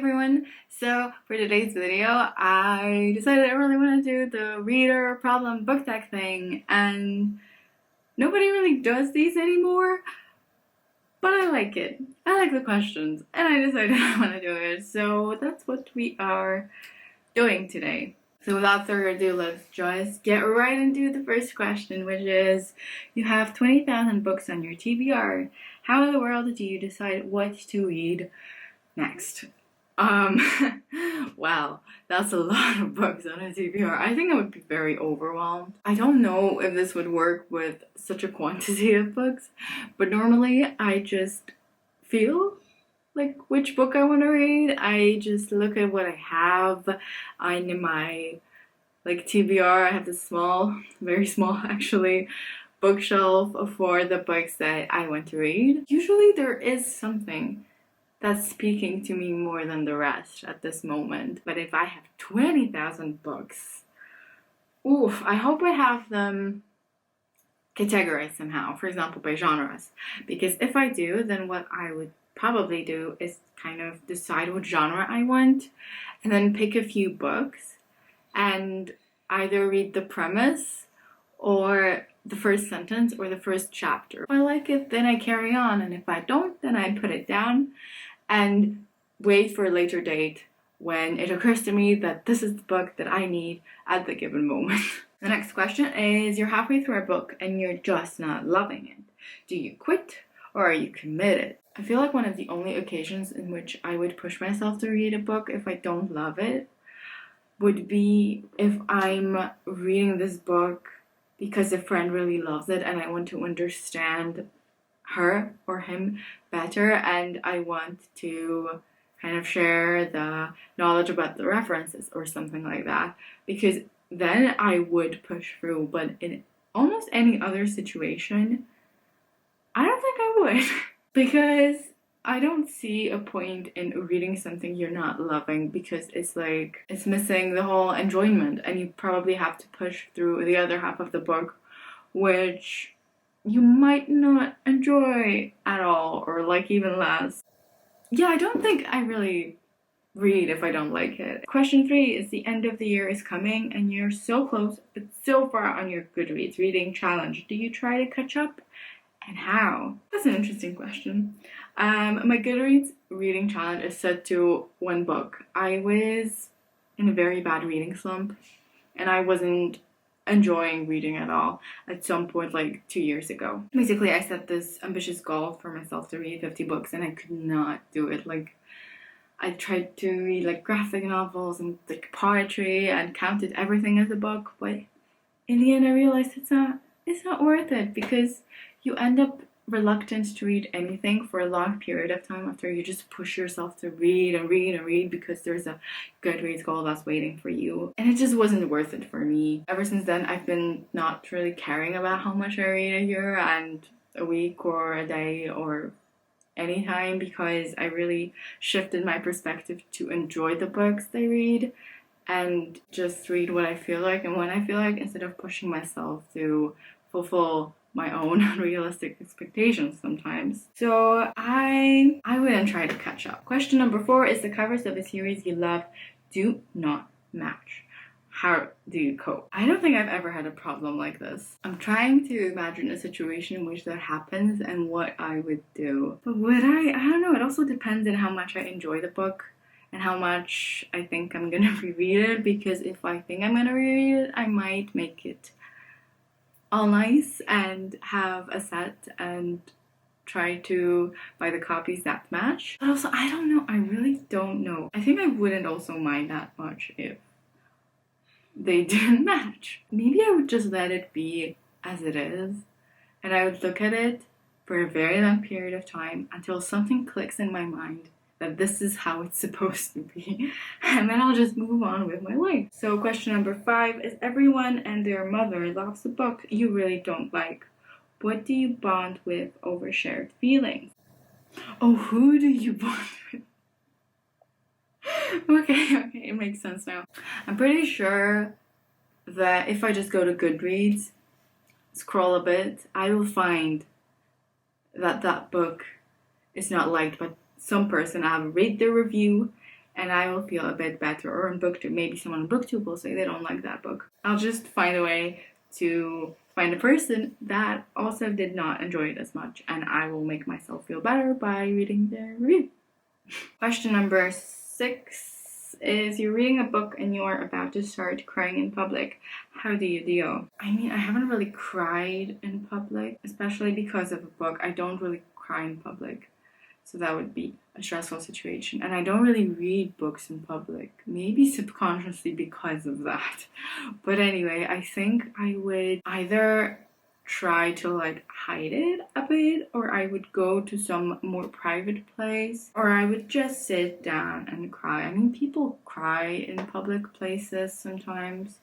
everyone! So for today's video, I decided I really want to do the reader problem book tag thing, and nobody really does these anymore, but I like it. I like the questions, and I decided I want to do it, so that's what we are doing today. So without further ado, let's just get right into the first question, which is, you have 20,000 books on your TBR. How in the world do you decide what to read next? Wow, that's a lot of books on a TBR. I think I would be very overwhelmed. I don't know if this would work with such a quantity of books, but normally I just feel like which book I want to read. I just look at what I have in my TBR. I have this small, very small actually, bookshelf for the books that I want to read. Usually there is something that's speaking to me more than the rest at this moment. But if I have 20,000 books, oof, I hope I have them categorized somehow, for example, by genres. Because if I do, then what I would probably do is kind of decide what genre I want and then pick a few books and either read the premise or the first sentence or the first chapter. If I like it, then I carry on, and if I don't, then I put it down and wait for a later date when it occurs to me that this is the book that I need at the given moment. The next question is, you're halfway through a book and you're just not loving it. Do you quit or are you committed? I feel like one of the only occasions in which I would push myself to read a book if I don't love it would be if I'm reading this book because a friend really loves it and I want to understand her or him better, and I want to kind of share the knowledge about the references or something like that, because then I would push through. But in almost any other situation, I don't think I would because I don't see a point in reading something you're not loving, because it's like it's missing the whole enjoyment, and you probably have to push through the other half of the book, which you might not enjoy at all, or like even less. Yeah, I don't think I really read if I don't like it. Question 3 is, the end of the year is coming and you're so close but so far on your Goodreads reading challenge. Do you try to catch up, and how? That's an interesting question. My Goodreads reading challenge is set to one book. I was in a very bad reading slump and I wasn't enjoying reading at all at some point like 2 years ago. Basically, I set this ambitious goal for myself to read 50 books and I could not do it. Like, I tried to read like graphic novels and like poetry and counted everything as a book, but in the end I realized it's not worth it, because you end up reluctant to read anything for a long period of time after you just push yourself to read and read and read because there's a Goodreads goal that's waiting for you. And it just wasn't worth it for me. Ever since then, I've been not really caring about how much I read a year and a week or a day or anytime, because I really shifted my perspective to enjoy the books I read and just read what I feel like and when I feel like, instead of pushing myself to fulfill my own unrealistic expectations sometimes. So I wouldn't try to catch up. Question number 4 is, the covers of a series you love do not match. How do you cope? I don't think I've ever had a problem like this. I'm trying to imagine a situation in which that happens and what I would do. But would I don't know. It also depends on how much I enjoy the book and how much I think I'm gonna reread it, because if I think I'm gonna reread it, I might make it all nice and have a set and try to buy the copies that match. But also, I don't know. I really don't know. I think I wouldn't also mind that much if they didn't match. Maybe I would just let it be as it is, and I would look at it for a very long period of time until something clicks in my mind that this is how it's supposed to be, and then I'll just move on with my life. So question number 5 is, everyone and their mother loves a book you really don't like. What do you bond with over shared feelings? Oh, who do you bond with? Okay, it makes sense now. I'm pretty sure that if I just go to Goodreads, scroll a bit, I will find that that book is not liked by some person. I'll read the review and I will feel a bit better. Or on booktube, maybe someone on booktube will say they don't like that book. I'll just find a way to find a person that also did not enjoy it as much, and I will make myself feel better by reading their review. Question number 6 is, you're reading a book and you're about to start crying in public. How do you deal? I mean, I haven't really cried in public, especially because of a book. I don't really cry in public, so that would be a stressful situation. And I don't really read books in public, maybe subconsciously because of that. But anyway, I think I would either try to like hide it a bit, or I would go to some more private place, or I would just sit down and cry. I mean, people cry in public places sometimes,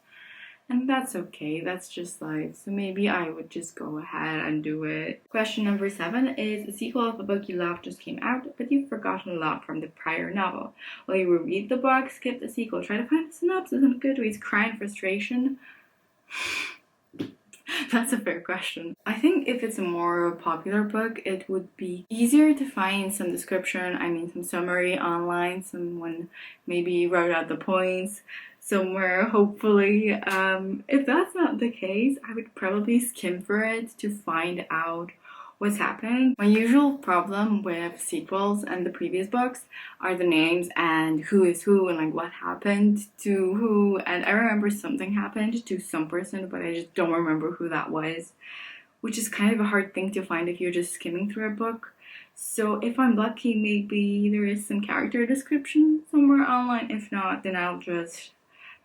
and that's okay. That's just life. So maybe I would just go ahead and do it. Question number 7 is, a sequel of a book you love just came out, but you've forgotten a lot from the prior novel. Will you reread the book, skip the sequel, try to find a synopsis on Goodreads, cry in frustration? That's a fair question. I think if it's a more popular book, it would be easier to find some description, some summary online. Someone maybe wrote out the points somewhere, hopefully. If that's not the case, I would probably skim for it to find out what's happening. My usual problem with sequels and the previous books are the names and who is who and like what happened to who. And I remember something happened to some person, but I just don't remember who that was, which is kind of a hard thing to find if you're just skimming through a book. So if I'm lucky, maybe there is some character description somewhere online. If not, then I'll just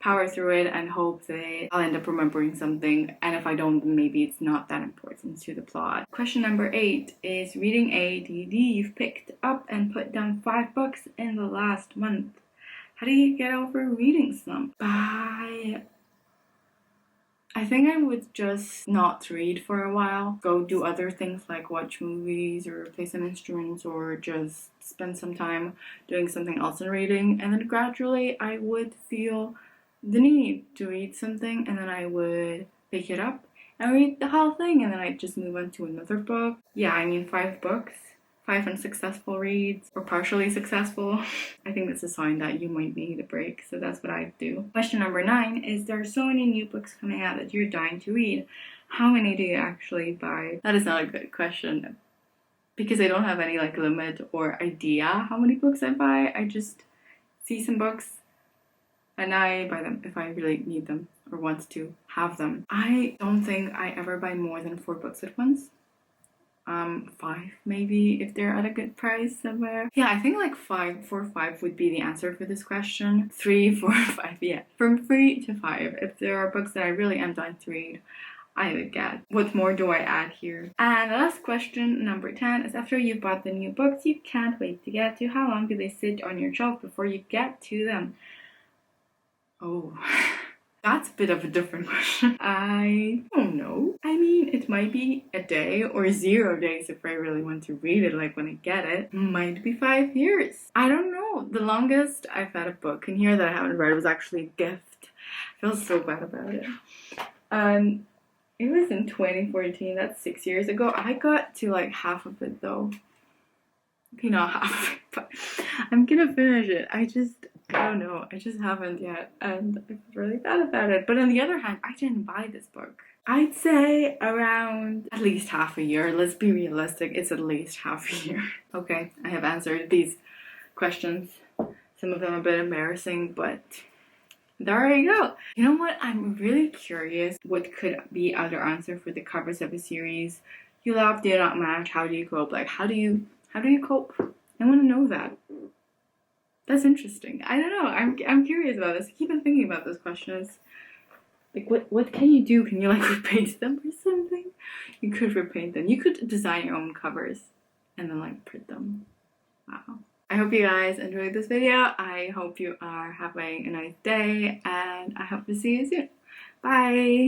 power through it and hope that I'll end up remembering something, and if I don't, then maybe it's not that important to the plot. Question number 8 is, reading ADD, you've picked up and put down 5 books in the last month. How do you get over a reading slump? I think I would just not read for a while, go do other things like watch movies or play some instruments, or just spend some time doing something else than reading, and then gradually I would feel the need to read something, and then I would pick it up and read the whole thing, and then I'd just move on to another book. Yeah, 5 books, 5 unsuccessful reads, or partially successful. I think that's a sign that you might need a break, so that's what I do. Question number 9 is, there are so many new books coming out that you're dying to read. How many do you actually buy? That is not a good question, because I don't have any like limit or idea how many books I buy. I just see some books and I buy them if I really need them or want to have them. I don't think I ever buy more than 4 books at once. 5 maybe, if they're at a good price somewhere. Yeah, I think like 4 or 5 would be the answer for this question. 3, 4, 5, yeah. From 3 to 5. If there are books that I really am dying to read, I would get. What more do I add here? And the last question, number 10, is, after you've bought the new books you can't wait to get to, how long do they sit on your shelf before you get to them? Oh, that's a bit of a different question. I don't know. It might be a day or 0 days if I really want to read it, like when I get it. Might be 5 years. I don't know. The longest I've had a book in here that I haven't read was actually a gift. I feel so bad about it. It was in 2014, that's 6 years ago. I got to like half of it though. Okay, not half of it, but I'm gonna finish it. I don't know. I just haven't yet, and I feel really bad about it. But on the other hand, I didn't buy this book. I'd say around at least half a year. Let's be realistic. It's at least half a year. Okay, I have answered these questions. Some of them a bit embarrassing, but there you go. You know what? I'm really curious what could be other answer for the covers of a series you love, do not match. How do you cope? Like, how do you cope? I want to know that. That's interesting. I don't know. I'm curious about this. I keep on thinking about those questions. Like, what can you do? Can you like repaint them or something? You could repaint them. You could design your own covers and then like print them. Wow. I hope you guys enjoyed this video. I hope you are having a nice day, and I hope to see you soon. Bye!